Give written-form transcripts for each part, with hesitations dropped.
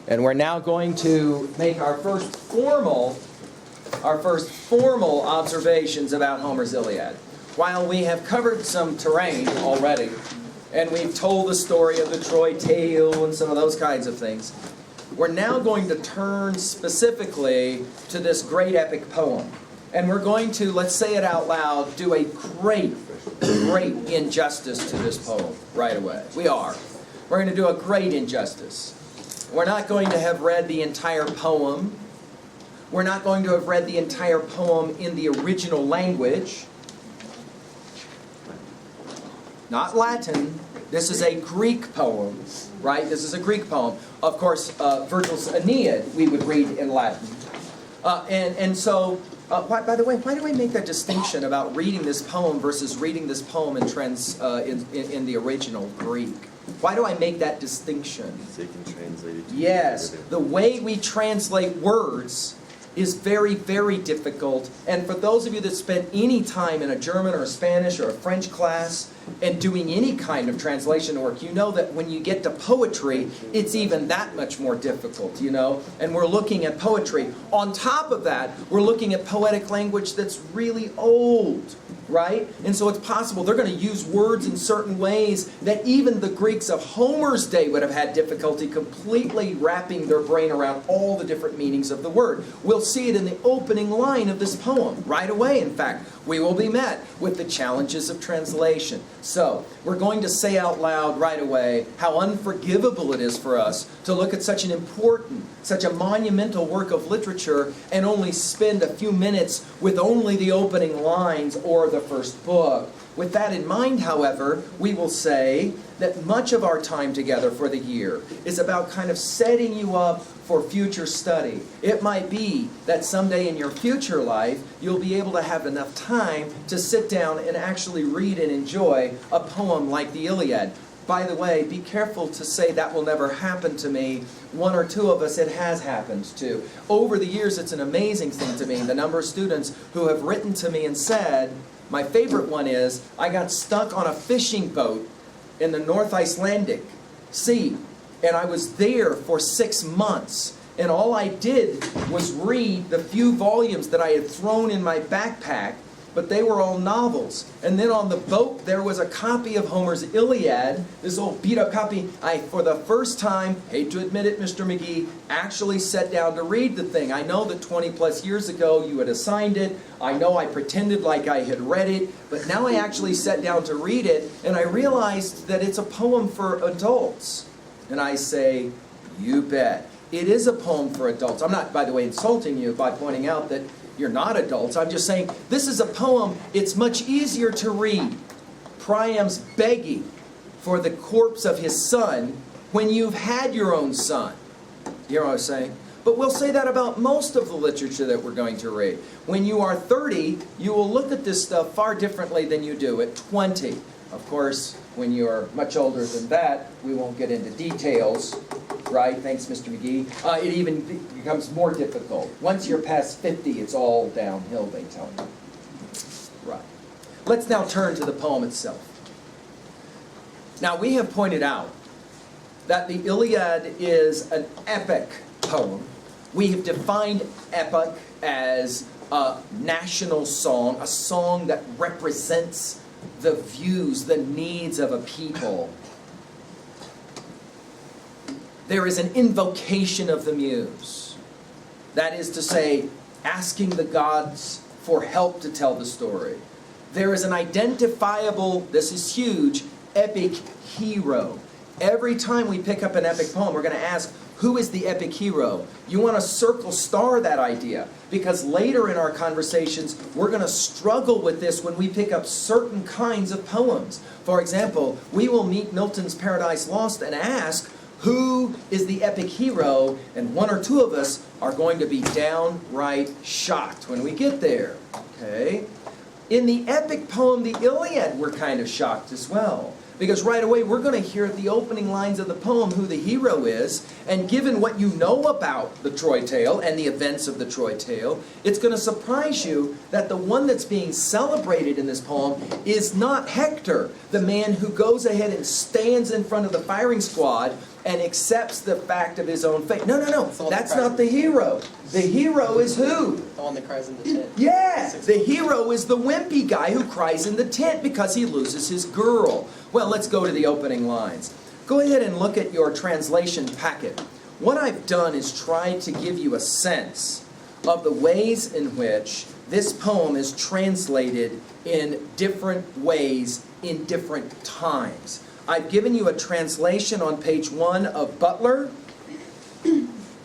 And we're now going to make our first formal observations about Homer's Iliad. While we have covered some terrain already, and we've told the story of the Troy tale and some of those kinds of things, we're now going to turn specifically to this great epic poem. And we're going to, let's say it out loud, do a great injustice to this poem right away. We are. We're going to do a great injustice. We're not going to have read the entire poem. We're not going to have read the entire poem in the original language. Not Latin. This is a Greek poem, right? This is a Greek poem. Of course, Virgil's Aeneid we would read in Latin. So, by the way, why do I make that distinction about reading this poem versus reading this poem in the original Greek? Why do I make that distinction? So you can translate it. Yes, the way we translate words is very, very difficult. And for those of you that spent any time in a German or a Spanish or a French class and doing any kind of translation work, you know that when you get to poetry, it's even that much more difficult, you know? And we're looking at poetry. On top of that, we're looking at poetic language that's really old, right? And so it's possible they're going to use words in certain ways that even the Greeks of Homer's day would have had difficulty completely wrapping their brain around all the different meanings of the word. We'll see it in the opening line of this poem. Right away, in fact, we will be met with the challenges of translation. So, we're going to say out loud right away how unforgivable it is for us to look at such an important, such a monumental work of literature and only spend a few minutes with only the opening lines or the first book. With that in mind, however, we will say that much of our time together for the year is about kind of setting you up for future study. It might be that someday in your future life, you'll be able to have enough time to sit down and actually read and enjoy a poem like the Iliad. By the way, be careful to say that will never happen to me. One or two of us it has happened to. Over the years, it's an amazing thing to me, the number of students who have written to me and said, my favorite one is, I got stuck on a fishing boat in the North Icelandic Sea, and I was there for 6 months, and all I did was read the few volumes that I had thrown in my backpack, but they were all novels. And then on the boat, there was a copy of Homer's Iliad, this old beat-up copy. I, for the first time, hate to admit it, Mr. McGee, actually sat down to read the thing. I know that 20-plus years ago you had assigned it. I know I pretended like I had read it, but now I actually sat down to read it, and I realized that it's a poem for adults. And I say, you bet. It is a poem for adults. I'm not, by the way, insulting you by pointing out that you're not adults. I'm just saying, this is a poem, it's much easier to read. Priam's begging for the corpse of his son when you've had your own son. You know what I'm saying? But we'll say that about most of the literature that we're going to read. When you are 30, you will look at this stuff far differently than you do at 20. Of course, when you're much older than that, we won't get into details. Right? Thanks, Mr. McGee. It even becomes more difficult. Once you're past 50, it's all downhill, they tell me. Right. Let's now turn to the poem itself. Now, we have pointed out that the Iliad is an epic poem. We have defined epic as a national song, a song that represents the views, the needs of a people. There is an invocation of the muse. That is to say, asking the gods for help to tell the story. There is an identifiable, this is huge, epic hero. Every time we pick up an epic poem, we're going to ask, who is the epic hero? You want to circle star that idea, because later in our conversations, we're going to struggle with this when we pick up certain kinds of poems. For example, we will meet Milton's Paradise Lost and ask, who is the epic hero? And one or two of us are going to be downright shocked when we get there. Okay? In the epic poem, the Iliad, we're kind of shocked as well. Because right away, we're going to hear at the opening lines of the poem who the hero is. And given what you know about the Troy tale and the events of the Troy tale, it's going to surprise you that the one that's being celebrated in this poem is not Hector, the man who goes ahead and stands in front of the firing squad and accepts the fact of his own fate. No, no, no. the one That's that cries not the hero. The hero is who? The one that cries in the tent. Yeah, the hero is the wimpy guy who cries in the tent because he loses his girl. Well, let's go to the opening lines. Go ahead and look at your translation packet. What I've done is tried to give you a sense of the ways in which this poem is translated in different ways in different times. I've given you a translation on page 1 of Butler.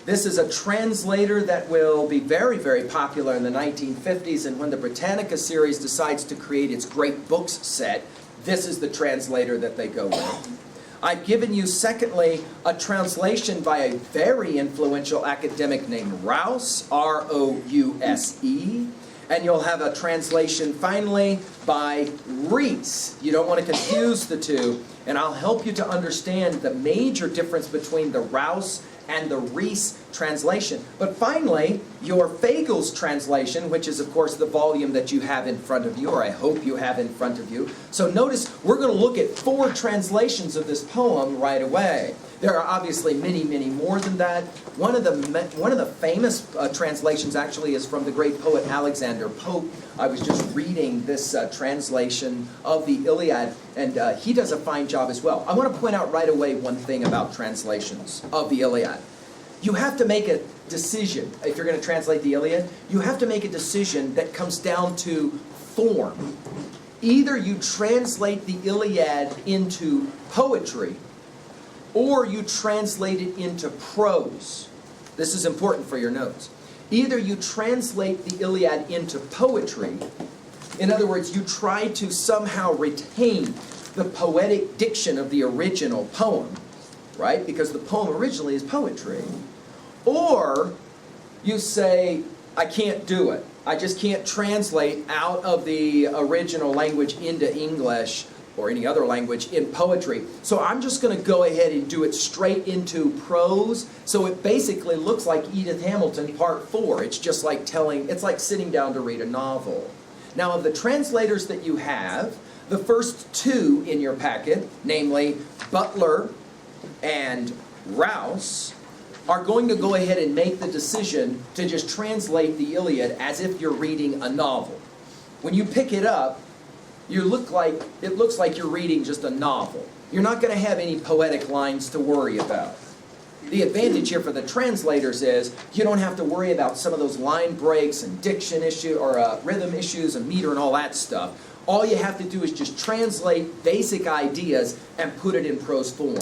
This is a translator that will be very, very popular in the 1950s, and when the Britannica series decides to create its great books set, this is the translator that they go with. I've given you, secondly, a translation by a very influential academic named Rouse, R-O-U-S-E. And you'll have a translation, finally, by Rees. You don't want to confuse the two. And I'll help you to understand the major difference between the Rouse and the Rees translation. But finally, your Fagel's translation, which is, of course, the volume that you have in front of you, or I hope you have in front of you. So notice, we're going to look at 4 translations of this poem right away. There are obviously many, many more than that. One of the famous translations actually is from the great poet Alexander Pope. I was just reading this translation of the Iliad, and he does a fine job as well. I want to point out right away one thing about translations of the Iliad. You have to make a decision. If you're going to translate the Iliad, you have to make a decision that comes down to form. Either you translate the Iliad into poetry, or you translate it into prose. This is important for your notes. Either you translate the Iliad into poetry, in other words, you try to somehow retain the poetic diction of the original poem, right? Because the poem originally is poetry. Or you say, I can't do it. I just can't translate out of the original language into English or any other language in poetry. So I'm just going to go ahead and do it straight into prose. So it basically looks like Edith Hamilton Part 4. It's just like it's like sitting down to read a novel. Now, of the translators that you have, the first 2 in your packet, namely Butler and Rouse, are going to go ahead and make the decision to just translate the Iliad as if you're reading a novel. When you pick it up, it looks like you're reading just a novel. You're not going to have any poetic lines to worry about. The advantage here for the translators is you don't have to worry about some of those line breaks and diction issue or rhythm issues and meter and all that stuff. All you have to do is just translate basic ideas and put it in prose form.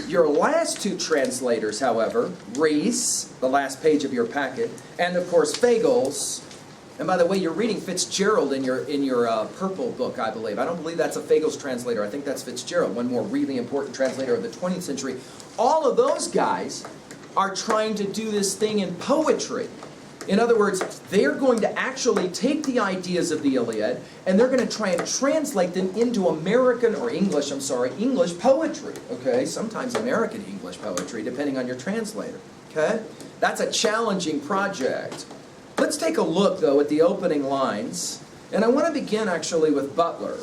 Your last 2 translators, however, Rees, the last page of your packet, and of course Fagel's. And by the way, you're reading Fitzgerald in your purple book, I believe. I don't believe that's a Fagel's translator. I think that's Fitzgerald, one more really important translator of the 20th century. All of those guys are trying to do this thing in poetry. In other words, they're going to actually take the ideas of the Iliad and they're going to try and translate them into English poetry. Okay, sometimes American English poetry, depending on your translator. Okay, that's a challenging project. Let's take a look, though, at the opening lines. And I want to begin, actually, with Butler,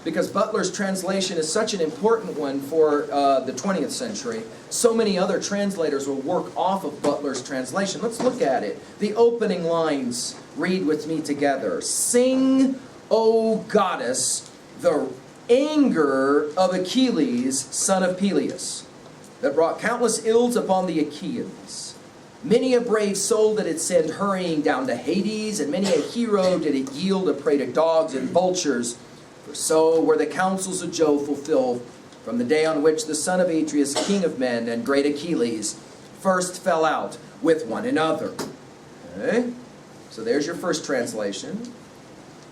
because Butler's translation is such an important one for the 20th century. So many other translators will work off of Butler's translation. Let's look at it. The opening lines, read with me together. Sing, O goddess, the anger of Achilles, son of Pelias, that brought countless ills upon the Achaeans. Many a brave soul did it send hurrying down to Hades, and many a hero did it yield a prey to dogs and vultures. For so were the counsels of Jove fulfilled, from the day on which the son of Atreus, king of men, and great Achilles, first fell out with one another. Okay? So there's your first translation.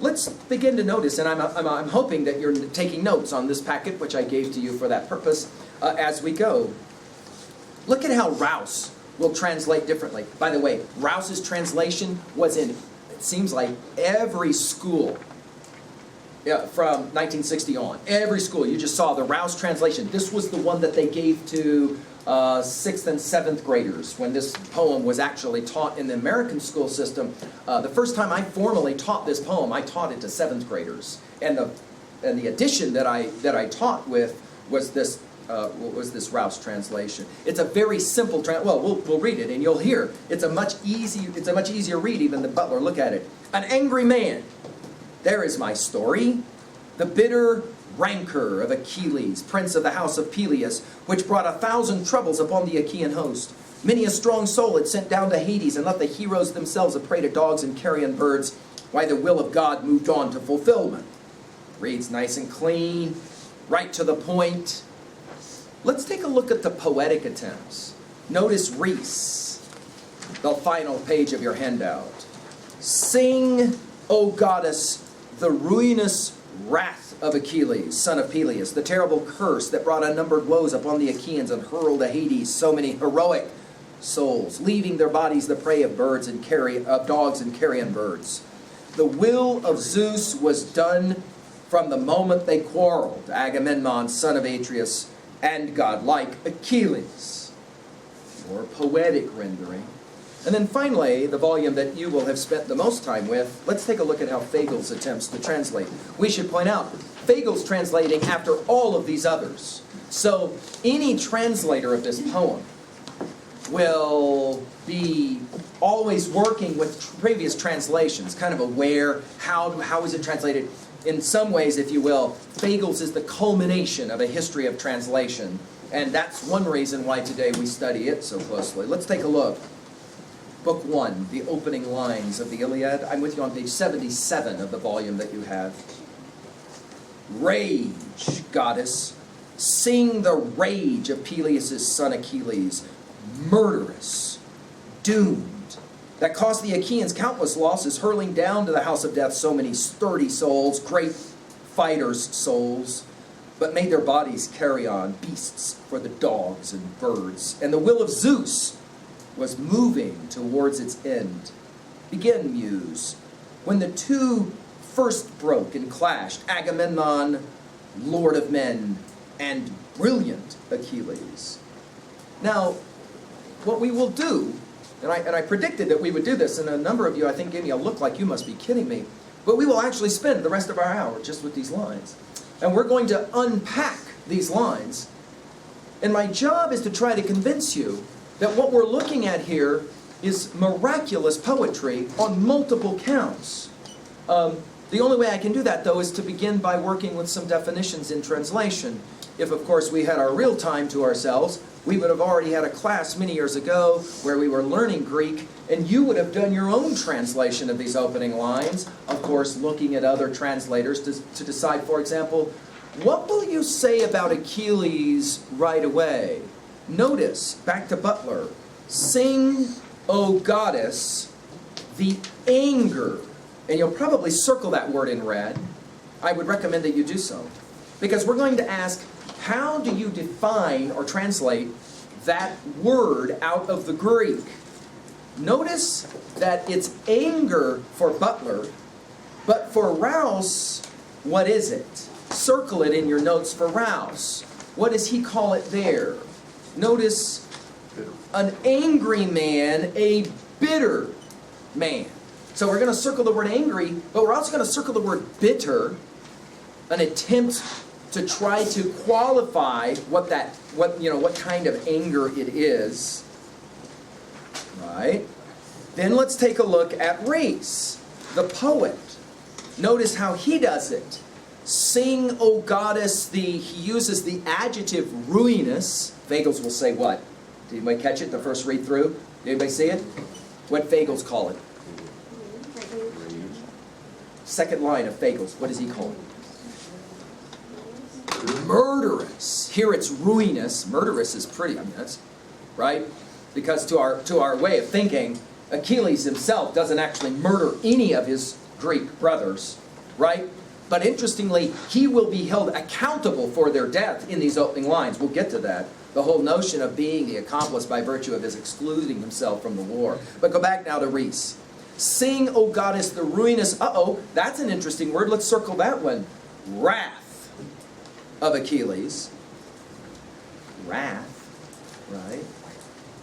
Let's begin to notice, and I'm hoping that you're taking notes on this packet, which I gave to you for that purpose, as we go. Look at how Rouse will translate differently. By the way, Rouse's translation was in, it seems like, every school from 1960 on. Every school. You just saw the Rouse translation. This was the one that they gave to 6th and 7th graders when this poem was actually taught in the American school system. The first time I formally taught this poem, I taught it to 7th graders. And the edition that I taught with was this what was this Rouse translation? It's a very simple we'll read it and you'll hear. It's a much easier read even than Butler. Look at it. An angry man. There is my story. The bitter rancor of Achilles, prince of the house of Pelias, which brought 1,000 troubles upon the Achaean host. Many a strong soul it sent down to Hades and left the heroes themselves a prey to dogs and carrion birds, while the will of God moved on to fulfillment. Reads nice and clean, right to the point. Let's take a look at the poetic attempts. Notice Reese, the final page of your handout. Sing, O goddess, the ruinous wrath of Achilles, son of Pelias, the terrible curse that brought unnumbered woes upon the Achaeans and hurled to Hades so many heroic souls, leaving their bodies the prey of dogs and carrion birds. The will of Zeus was done from the moment they quarreled, Agamemnon, son of Atreus, and godlike Achilles. More poetic rendering. And then finally, the volume that you will have spent the most time with, let's take a look at how Fagles attempts to translate. We should point out, Fagles translating after all of these others. So any translator of this poem will be always working with previous translations, kind of aware how is it translated. In some ways, if you will, Fagles is the culmination of a history of translation. And that's one reason why today we study it so closely. Let's take a look. Book 1, the opening lines of the Iliad. I'm with you on page 77 of the volume that you have. Rage, goddess, sing the rage of Peleus' son Achilles, murderous, doomed, that cost the Achaeans countless losses, hurling down to the house of death so many sturdy souls, great fighters' souls, but made their bodies carry on beasts for the dogs and birds. And the will of Zeus was moving towards its end. Begin, muse. When the two first broke and clashed, Agamemnon, lord of men, and brilliant Achilles. Now, what we will do, and I predicted that we would do this, and a number of you, I think, gave me a look like you must be kidding me, but we will actually spend the rest of our hour just with these lines. And we're going to unpack these lines. And my job is to try to convince you that what we're looking at here is miraculous poetry on multiple counts. The only way I can do that, though, is to begin by working with some definitions in translation. If, of course, we had our real time to ourselves, we would have already had a class many years ago where we were learning Greek, and you would have done your own translation of these opening lines, of course, looking at other translators to decide, for example, what will you say about Achilles right away? Notice, back to Butler, sing, O goddess, the anger, and you'll probably circle that word in red. I would recommend that you do so. Because we're going to ask, how do you define or translate that word out of the Greek? Notice that it's anger for Butler, but for Rouse, what is it? Circle it in your notes for Rouse. What does he call it there? Notice an angry man, a bitter man. So we're going to circle the word angry, but we're also going to circle the word bitter, an attempt to try to qualify what kind of anger it is. Right? Then let's take a look at Reese, the poet. Notice how he does it. Sing, O goddess, he uses the adjective ruinous. Fagles will say what? Did anybody catch it the first read through? Did anybody see it? What Fagles call it? Second line of Fagles, what does he call it? Murderous. Here it's ruinous. Murderous is pretty, that's right? Because to our way of thinking, Achilles himself doesn't actually murder any of his Greek brothers, right? But interestingly, he will be held accountable for their death in these opening lines. We'll get to that. The whole notion of being the accomplice by virtue of his excluding himself from the war. But go back now to Reese. Sing, O goddess, the ruinous, that's an interesting word. Let's circle that one. Wrath of Achilles. Wrath, right?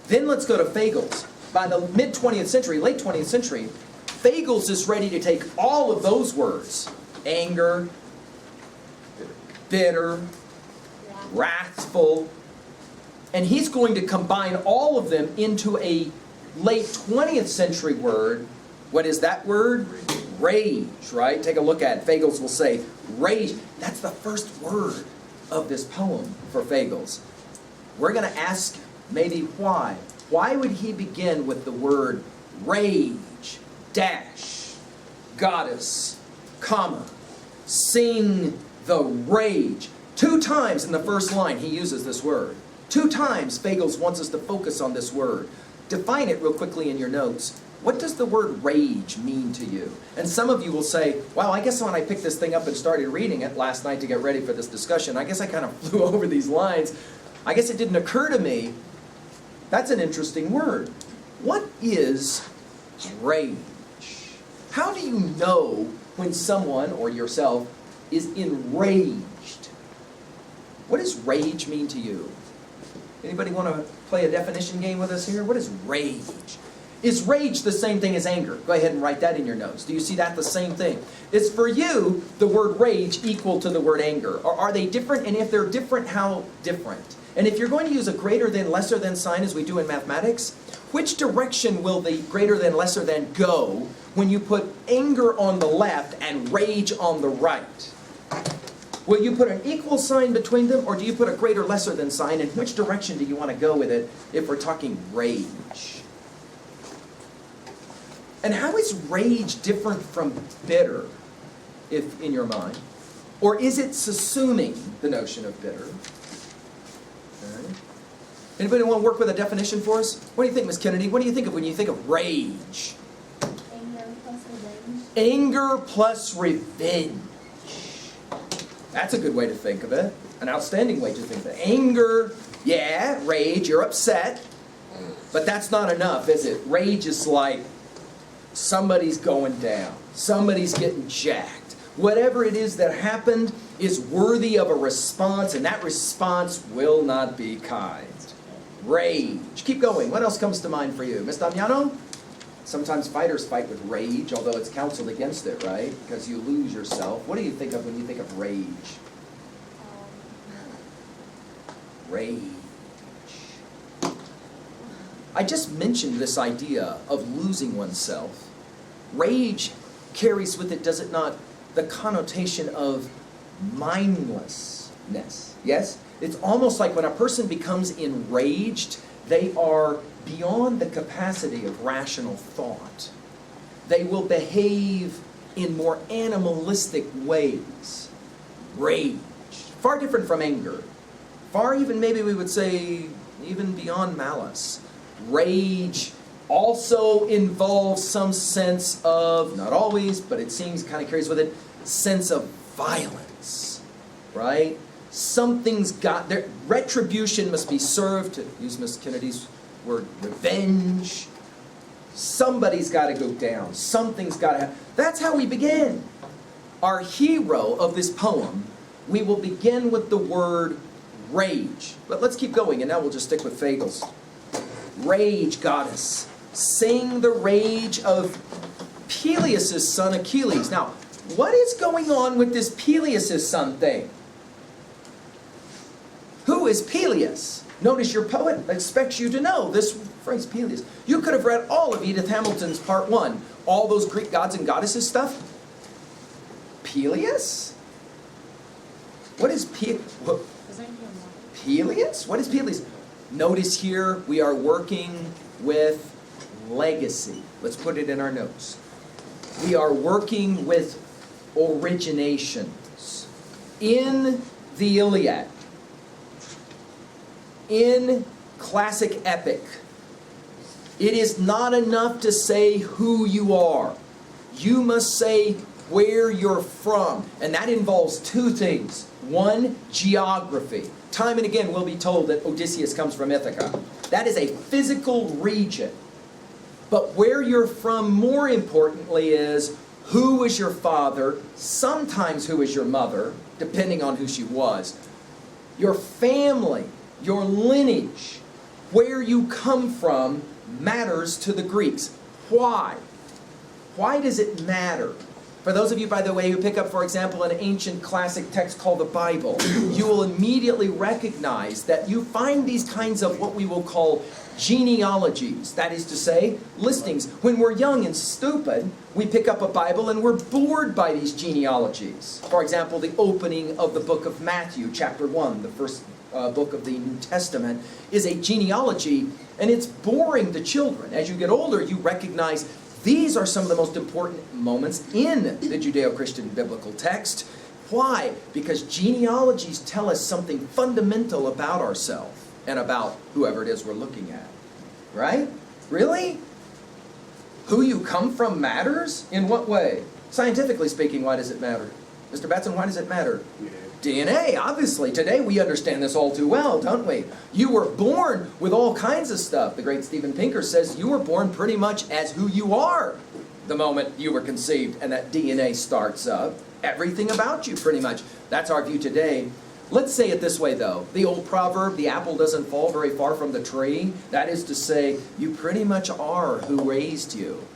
Then let's go to Fagles. By the mid-20th century, late 20th century, Fagles is ready to take all of those words. Anger, bitter, wrathful. And he's going to combine all of them into a late 20th century word. What is that word? Rage, right? Take a look at it. Fagels will say, rage. That's the first word of this poem for Fagels. We're going to ask maybe why. Why would he begin with the word rage, dash, goddess, comma, sing the rage? 2 times in the first line he uses this word. 2 times Fagels wants us to focus on this word. Define it real quickly in your notes. What does the word rage mean to you? And some of you will say, wow, I guess when I picked this thing up and started reading it last night to get ready for this discussion, I guess I kind of flew over these lines. I guess it didn't occur to me. That's an interesting word. What is rage? How do you know when someone or yourself is enraged? What does rage mean to you? Anybody want to play a definition game with us here? What is rage? Is rage the same thing as anger? Go ahead and write that in your notes. Do you see that the same thing? Is for you the word rage equal to the word anger? Or are they different? And if they're different, how different? And if you're going to use a greater than, lesser than sign as we do in mathematics, which direction will the greater than, lesser than go when you put anger on the left and rage on the right? Will you put an equal sign between them, or do you put a greater, lesser than sign? And which direction do you want to go with it if we're talking rage? And how is rage different from bitter, if in your mind? Or is it subsuming the notion of bitter? Okay. Anybody want to work with a definition for us? What do you think, Miss Kennedy? What do you think of when you think of rage? Anger plus revenge. Anger plus revenge. That's a good way to think of it. An outstanding way to think of it. Anger, yeah, rage, you're upset. But that's not enough, is it? Rage is like somebody's going down. Somebody's getting jacked. Whatever it is that happened is worthy of a response, and that response will not be kind. Rage. Keep going. What else comes to mind for you? Ms. Damiano? Sometimes fighters fight with rage, although it's counseled against it, right? Because you lose yourself. What do you think of when you think of rage? Rage. I just mentioned this idea of losing oneself. Rage carries with it, does it not, the connotation of mindlessness. Yes? It's almost like when a person becomes enraged, they are beyond the capacity of rational thought. They will behave in more animalistic ways. Rage. Far different from anger. Far even, maybe we would say, even beyond malice. Rage also involves some sense of, not always, but it seems kind of carries with it, sense of violence. Right? Something's got, there, retribution must be served, to use Miss Kennedy's word, revenge. Somebody's got to go down. Something's got to happen. That's how we begin. Our hero of this poem, we will begin with the word rage. But let's keep going, and now we'll just stick with Fagels. Rage, goddess. Sing the rage of Pelias' son Achilles. Now, what is going on with this Pelias' son thing? Who is Pelias? Notice your poet expects you to know this phrase, Pelias. You could have read all of Edith Hamilton's Part 1. All those Greek gods and goddesses stuff. Pelias? What is Pelias? What is Pelias? Notice here we are working with legacy. Let's put it in our notes. We are working with originations. In the Iliad, in classic epic, it is not enough to say who you are. You must say where you're from. And that involves 2 things. 1, geography. Time and again we'll be told that Odysseus comes from Ithaca. That is a physical region. But where you're from, more importantly, is who was your father, sometimes who was your mother, depending on who she was. Your family, your lineage, where you come from matters to the Greeks. Why? Why does it matter? For those of you, by the way, who pick up, for example, an ancient classic text called the Bible, you will immediately recognize that you find these kinds of what we will call genealogies. That is to say, listings. When we're young and stupid, we pick up a Bible and we're bored by these genealogies. For example, the opening of the book of Matthew, chapter 1, the first book of the New Testament, is a genealogy, and it's boring to children. As you get older, you recognize these are some of the most important moments in the Judeo-Christian biblical text. Why? Because genealogies tell us something fundamental about ourselves and about whoever it is we're looking at. Right? Really? Who you come from matters? In what way? Scientifically speaking, why does it matter? Mr. Batson, why does it matter? DNA, obviously. Today we understand this all too well, don't we? You were born with all kinds of stuff. The great Steven Pinker says you were born pretty much as who you are the moment you were conceived, and that DNA starts up. Everything about you, pretty much. That's our view today. Let's say it this way, though. The old proverb, the apple doesn't fall very far from the tree. That is to say, you pretty much are who raised you.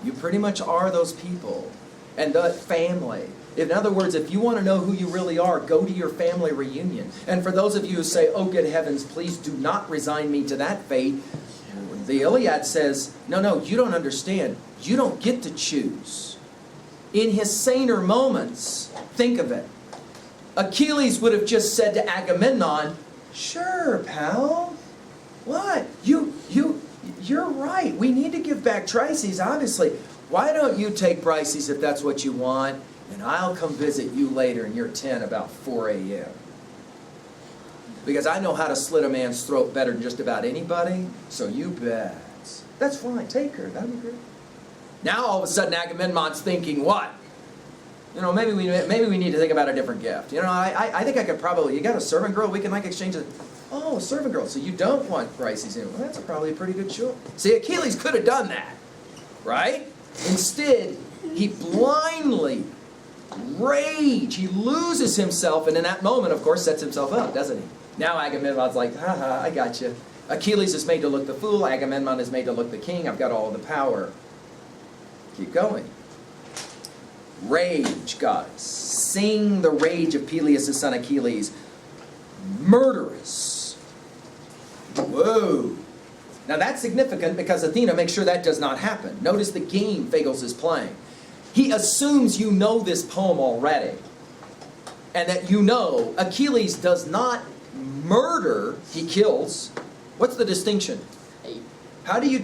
You pretty much are those people and that family. In other words, if you want to know who you really are, go to your family reunion. And for those of you who say, oh, good heavens, please do not resign me to that fate, the Iliad says, no, you don't understand. You don't get to choose. In his saner moments, think of it. Achilles would have just said to Agamemnon, sure, pal. What? You're right. We need to give back Trices, obviously. Why don't you take Brices if that's what you want? And I'll come visit you later in your tent about 4 a.m. Because I know how to slit a man's throat better than just about anybody, so you bet. That's fine, take her, that'd be great. Now all of a sudden Agamemnon's thinking, what? You know, maybe we need to think about a different gift. You know, I think I could probably, you got a servant girl, we can like exchange it. Oh, servant girl, so you don't want Brices in. Well, that's probably a pretty good choice. See, Achilles could have done that, right? Instead, he blindly he loses himself, and in that moment, of course, sets himself up, doesn't he? Now Agamemnon's like, haha, I got you. Achilles is made to look the fool, Agamemnon is made to look the king, I've got all the power. Keep going. Rage, gods. Sing the rage of Pelias' son Achilles. Murderous. Whoa. Now that's significant because Athena makes sure that does not happen. Notice the game Phagos is playing. He assumes you know this poem already. And that you know Achilles does not murder, he kills. What's the distinction? How do you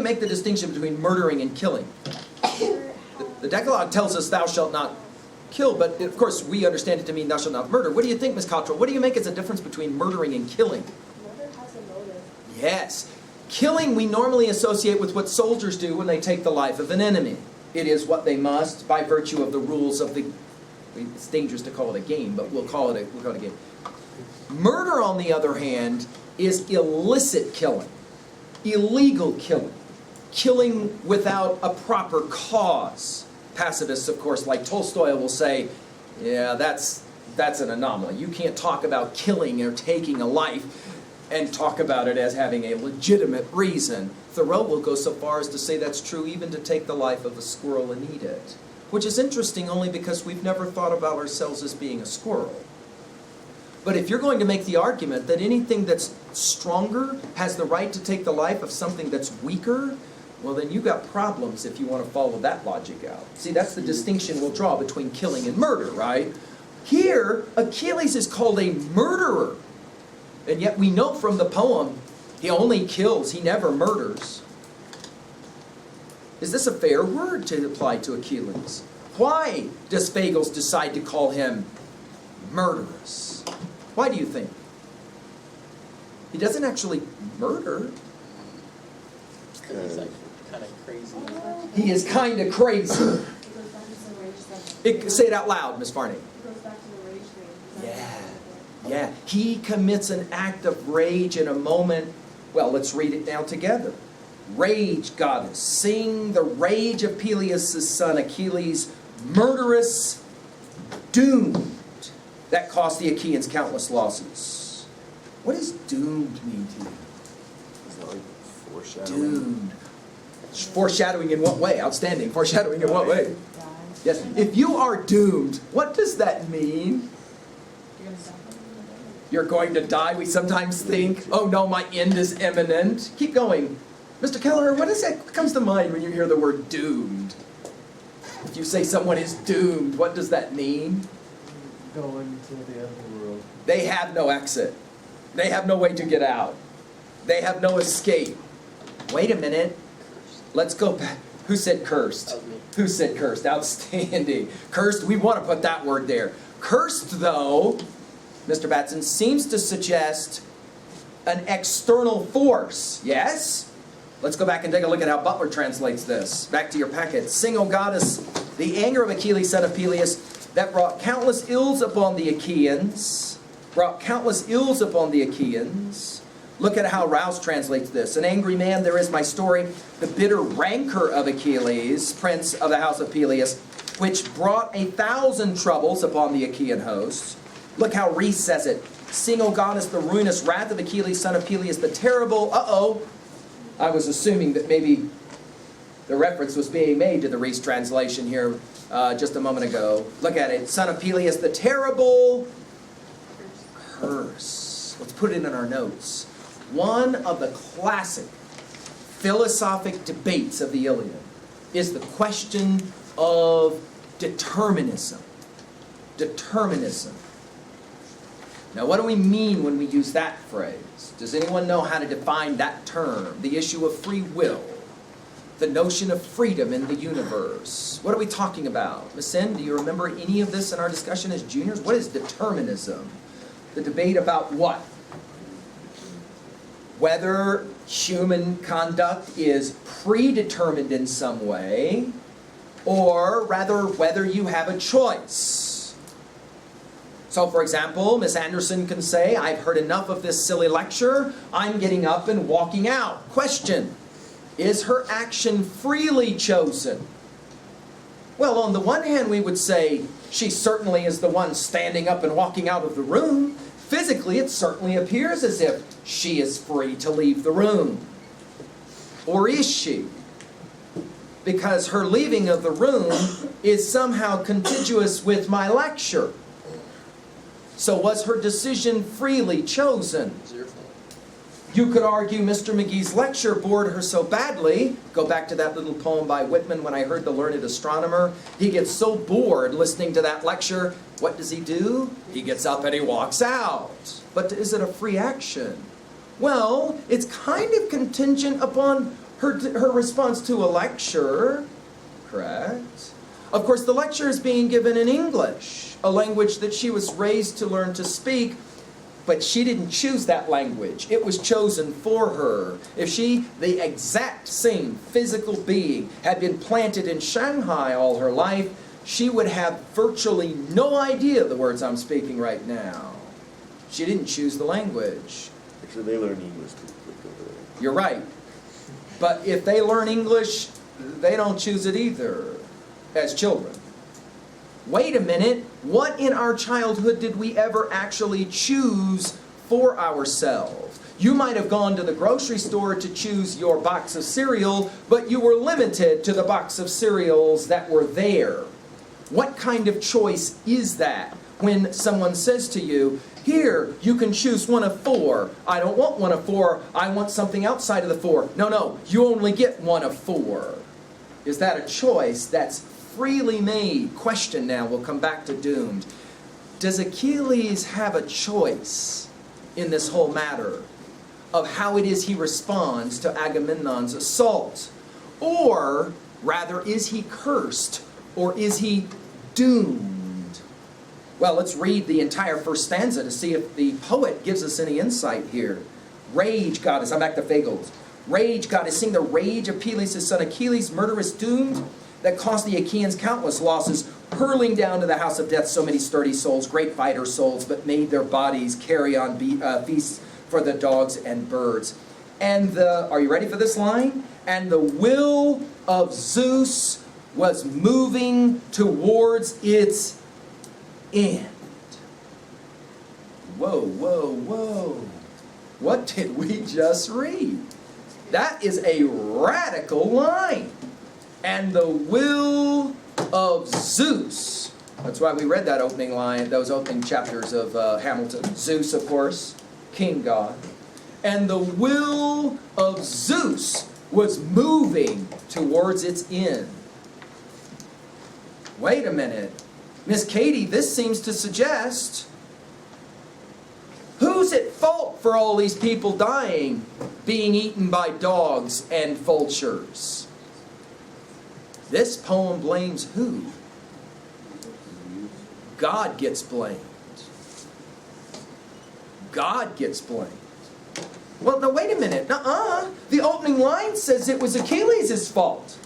make the distinction between murdering and killing? The Decalogue tells us thou shalt not kill, but of course we understand it to mean thou shalt not murder. What do you think, Miss Cottrell? What do you make as a difference between murdering and killing? Murder has a motive. Yes. Killing we normally associate with what soldiers do when they take the life of an enemy. It is what they must by virtue of the rules of the, it's dangerous to call it a game, but we'll call it a game. Murder, on the other hand, is illicit killing, illegal killing, killing without a proper cause. Pacifists, of course, like Tolstoy, will say, yeah, that's an anomaly. You can't talk about killing or taking a life and talk about it as having a legitimate reason. Thoreau will go so far as to say that's true even to take the life of a squirrel and eat it. Which is interesting only because we've never thought about ourselves as being a squirrel. But if you're going to make the argument that anything that's stronger has the right to take the life of something that's weaker, well then you've got problems if you want to follow that logic out. See, that's the distinction we'll draw between killing and murder, right? Here, Achilles is called a murderer. And yet we know from the poem, he only kills, he never murders. Is this a fair word to apply to Achilles? Why does Phagos decide to call him murderous? Why do you think? He doesn't actually murder. He's like kind of crazy. He is kind of crazy. It goes back to the rage stuff. Say it out loud, Miss Farney. It goes back to the rage thing. Yeah, he commits an act of rage in a moment. Well, let's read it now together. Rage, goddess, sing the rage of Pelias' son Achilles, murderous, doomed. That cost the Achaeans countless losses. What does doomed mean to you? Is that like foreshadowing? Doomed. Foreshadowing in what way? Outstanding. Foreshadowing in what way? Yes. If you are doomed, what does that mean? You're gonna suffer. You're going to die, we sometimes think. Oh no, my end is imminent. Keep going. Mr. Keller, what comes to mind when you hear the word doomed? If you say someone is doomed, what does that mean? Going to the end of the world. They have no exit. They have no way to get out. They have no escape. Wait a minute. Let's go back. Who said cursed? That was me. Who said cursed? Outstanding. Cursed, we want to put that word there. Cursed, though, Mr. Batson, seems to suggest an external force. Yes? Let's go back and take a look at how Butler translates this. Back to your packet. Sing, O goddess, the anger of Achilles, son of Pelias, that brought countless ills upon the Achaeans. Brought countless ills upon the Achaeans. Look at how Rouse translates this. An angry man, there is my story, the bitter rancor of Achilles, prince of the house of Pelias, which brought 1,000 troubles upon the Achaean hosts. Look how Reese says it. Sing, O goddess, the ruinous wrath of Achilles, son of Pelias, the terrible, I was assuming that maybe the reference was being made to the Reese translation here just a moment ago. Look at it. Son of Pelias, the terrible curse. Let's put it in our notes. One of the classic philosophic debates of the Iliad is the question of determinism. Determinism. Now, what do we mean when we use that phrase? Does anyone know how to define that term? The issue of free will. The notion of freedom in the universe. What are we talking about? Miss N, do you remember any of this in our discussion as juniors? What is determinism? The debate about what? Whether human conduct is predetermined in some way, or rather whether you have a choice. So, for example, Miss Anderson can say, I've heard enough of this silly lecture, I'm getting up and walking out. Question, is her action freely chosen? Well, on the one hand, we would say, she certainly is the one standing up and walking out of the room. Physically, it certainly appears as if she is free to leave the room. Or is she? Because her leaving of the room is somehow contiguous with my lecture. So was her decision freely chosen? It's your fault. You could argue Mr. McGee's lecture bored her so badly. Go back to that little poem by Whitman, When I Heard the Learned Astronomer. He gets so bored listening to that lecture. What does he do? He gets up and he walks out. But is it a free action? Well, it's kind of contingent upon her response to a lecture. Correct? Of course, the lecture is being given in English, a language that she was raised to learn to speak. But she didn't choose that language. It was chosen for her. If she, the exact same physical being, had been planted in Shanghai all her life, she would have virtually no idea the words I'm speaking right now. She didn't choose the language. Actually, they learn English too quick over there. You're right. But if they learn English, they don't choose it either as children. Wait a minute, what in our childhood did we ever actually choose for ourselves? You might have gone to the grocery store to choose your box of cereal, but you were limited to the box of cereals that were there. What kind of choice is that when someone says to you, here, you can choose one of 4. I don't want one of 4, I want something outside of the 4. No, you only get one of 4. Is that a choice that's freely made? Question now, we'll come back to doomed. Does Achilles have a choice in this whole matter of how it is he responds to Agamemnon's assault? Or, rather, is he cursed? Or is he doomed? Well, let's read the entire first stanza to see if the poet gives us any insight here. Rage, goddess, I'm back to Fagles. Rage, goddess, sing the rage of Peleus' son Achilles, murderous doomed, that cost the Achaeans countless losses, hurling down to the house of death so many sturdy souls, great fighter souls, but made their bodies carry on feasts for the dogs and birds. And are you ready for this line? And the will of Zeus was moving towards its end. Whoa. What did we just read? That is a radical line. And the will of Zeus. That's why we read that opening line, those opening chapters of Hamilton. Zeus, of course, king god. And the will of Zeus was moving towards its end. Wait a minute. Miss Katie, this seems to suggest, who's at fault for all these people dying, being eaten by dogs and vultures? This poem blames who? God gets blamed. God gets blamed. Well, now wait a minute. Nuh-uh. The opening line says it was Achilles' fault.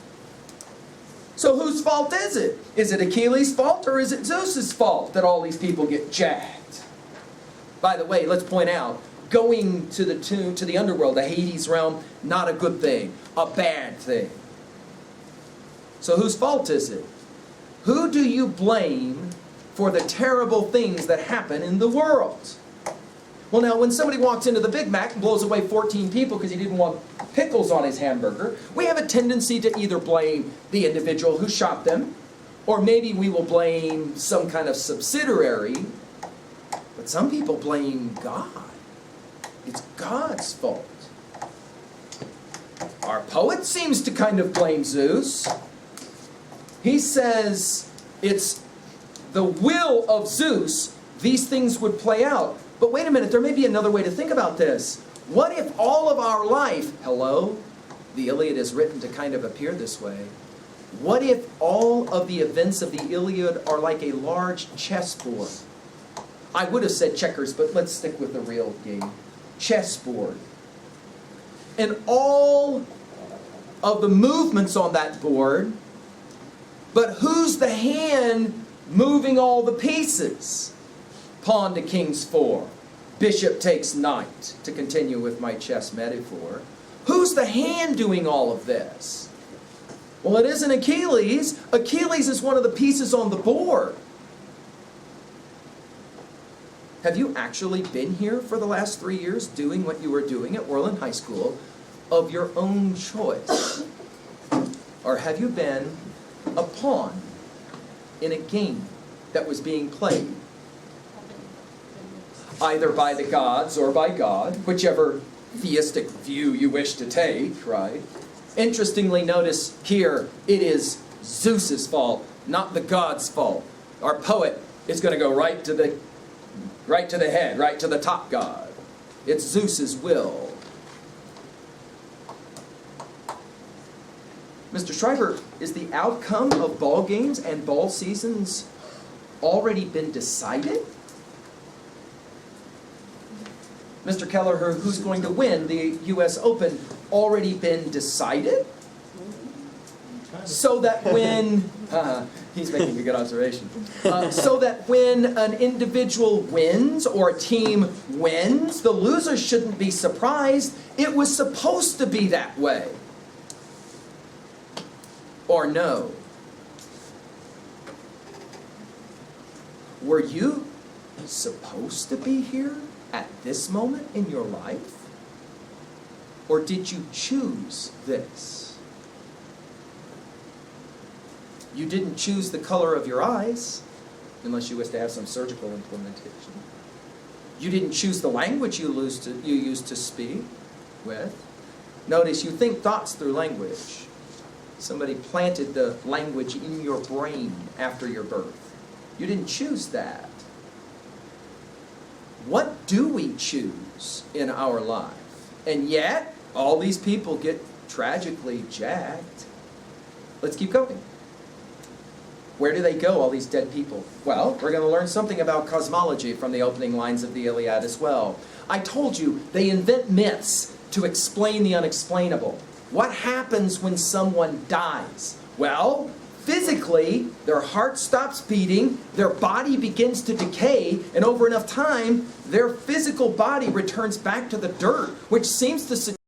So whose fault is it? Is it Achilles' fault or is it Zeus' fault that all these people get jacked? By the way, let's point out, going to the underworld, the Hades realm, not a good thing, a bad thing. So whose fault is it? Who do you blame for the terrible things that happen in the world? Well, now, when somebody walks into the Big Mac and blows away 14 people because he didn't want pickles on his hamburger, we have a tendency to either blame the individual who shot them, or maybe we will blame some kind of subsidiary. But some people blame God. It's God's fault. Our poet seems to kind of blame Zeus. He says it's the will of Zeus these things would play out. But wait a minute, there may be another way to think about this. What if all of our life, hello, the Iliad is written to kind of appear this way. What if all of the events of the Iliad are like a large chessboard? I would have said checkers, but let's stick with the real game. Chessboard. And all of the movements on that board, but who's the hand moving all the pieces? Pawn to king's 4. Bishop takes knight, to continue with my chess metaphor. Who's the hand doing all of this? Well, it isn't Achilles. Achilles is one of the pieces on the board. Have you actually been here for the last 3 years doing what you were doing at Orland High School of your own choice? Or have you been a pawn in a game that was being played? Either by the gods or by God, whichever theistic view you wish to take, right? Interestingly, notice here, it is Zeus's fault, not the god's fault. Our poet is going to go right to the head, right to the top god. It's Zeus's will. Mr. Schreiber, is the outcome of ball games and ball seasons already been decided? Mr. Kelleher, who's going to win the U.S. Open, already been decided? So that when, he's making a good observation, so that when an individual wins or a team wins, the loser shouldn't be surprised. It was supposed to be that way. Or no? Were you supposed to be here at this moment in your life? Or did you choose this? You didn't choose the color of your eyes, unless you wish to have some surgical implementation. You didn't choose the language you used to speak with. Notice you think thoughts through language. Somebody planted the language in your brain after your birth. You didn't choose that. What do we choose in our life? And yet, all these people get tragically jacked. Let's keep going. Where do they go, all these dead people? Well, we're going to learn something about cosmology from the opening lines of the Iliad as well. I told you, they invent myths to explain the unexplainable. What happens when someone dies? Well, physically, their heart stops beating, their body begins to decay, and over enough time, their physical body returns back to the dirt, which seems to suggest